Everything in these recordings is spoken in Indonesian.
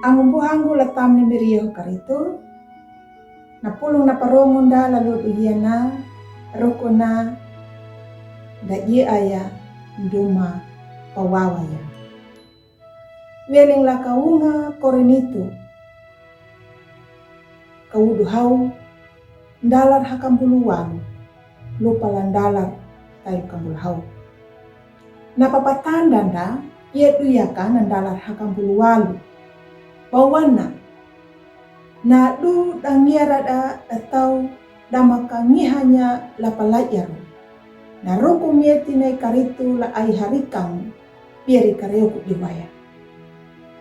Angumbuhangu latam ni miriyo karitu. Napulong na paromunda lalu uyana rokona da aya nduma pawawaya. Weling la kaunga korenitu. Kawuduhau ndalar hakambuluan lupa landalar tayo kambulhau. Napapatanda da yeduyakan nandalar hakambuluwalu. Bawana na du dangiara da atau damakangihanya la palayaru. Na ruku mieti na karitu la ai harikang pieri kareo kudiwaya.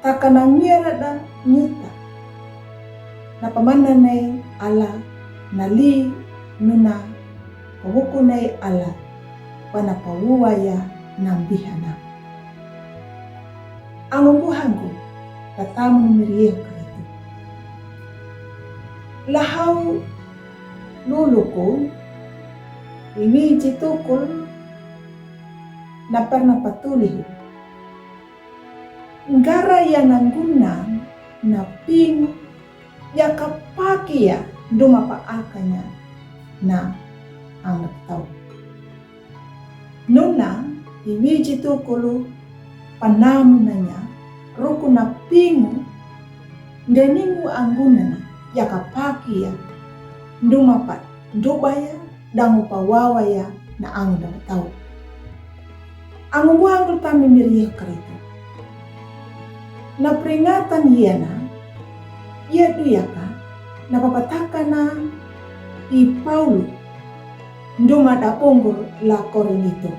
Takanangiara da nyita. Na pamana na ala nali nuna pawuku na ala panapawuwaya nambihana. Angumbuhangu tatamu nimiriyeho karitu. Lahau luluku iwiji tukul na pernah patulihu. Ngara ya nangguna na ping ya kapaki ya duma paakanya na ang tau. Nuna iwiji tukulu panamu nanya ruku na pingu ndeningu angguna ya kapaki ya nduma pat ndubaya dangu pawawa ya na ang tau. Ang buhang kami miriyo karitu. Na peringatan yana ia duyaka na papataka na i Paulo nduma da ponggur la korinito.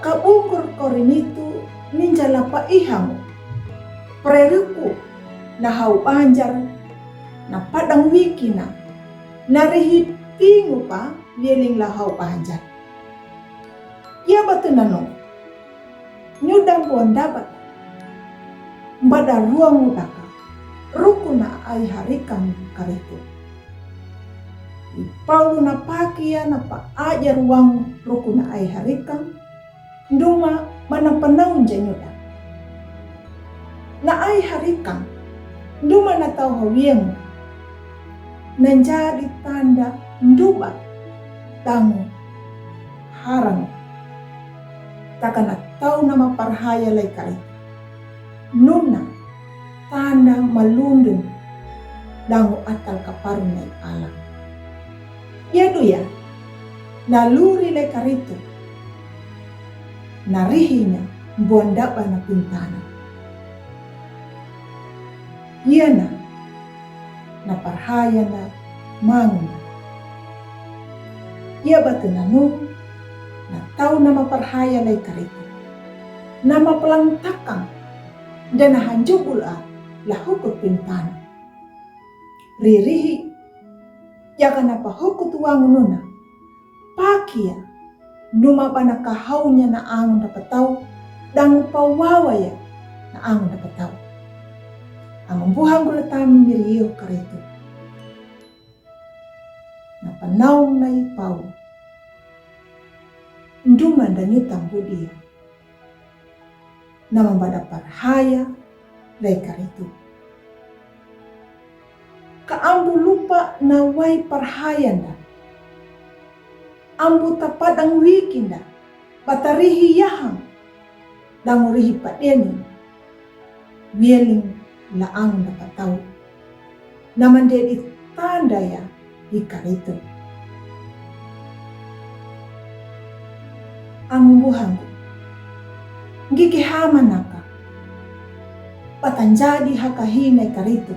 Kabungkur korinitu ninja lapa iham preruku na hau panjar na padang wikina narihi pingu pa lieling la hau panjar. Ia batu nano nyudang buan dapat mbada ruang udaka ruku na ai harikan karitu. Paulo na pakia na pa aja ruang ruku na ai harikan nduma mana panaun janyuda. Na ai harikan nduma na tau hawieng menjadi tanda nduba tamu harang takana tau nama parhaya lai kari nuna tanda malundung dangu atal kaparun nai alam. Yadu ya naluri lai karitu narihinya buandaba na pintana. Yana na parhaya na mangun. Ia batu nanu na tau nama parhaya lai karitu. Nama pelangtakang dan hanjubula lahukut pintana. Ririhi yakan apa hukut wangununa pakia numa pana kahaunya na angon dapat tahu dan pawawa ya na angon dapat tahu. Ang buhang gulatami miriyo karitu. Na panau na ipau. Nduma danyutang budia. Na mambada parhaya lai karitu. Kaambu lupa na wai parhaya na. Ambu tapadang wikinda, batarihi yahang, dangurihi padeni, wieling laang dapat tahu, naman dedi tanda ya ikaritu. Ang buhangku, gigihaman naka, patanjadi hakahina ikaritu,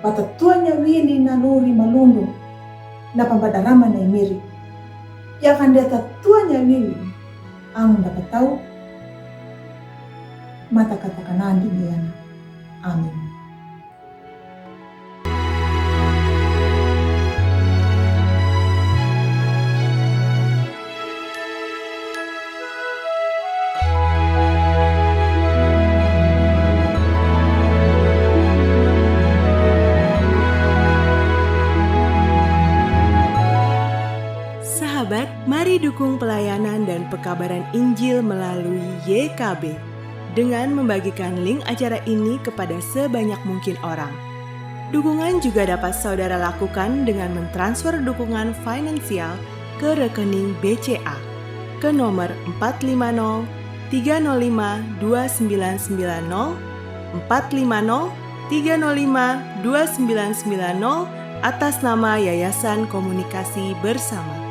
patatuanya wili naluri malundung, na pambadaraman na imiri. Yakan dia tatuanya wili ang dapat tahu mata katakan di dia. Amin. Sahabat, mari dukung pelayanan dan pekabaran Injil melalui YKB. dengan membagikan link acara ini kepada sebanyak mungkin orang. Dukungan juga dapat saudara lakukan dengan mentransfer dukungan finansial ke rekening BCA ke nomor 450 305 2990 450 305 2990 atas nama Yayasan Komunikasi Bersama.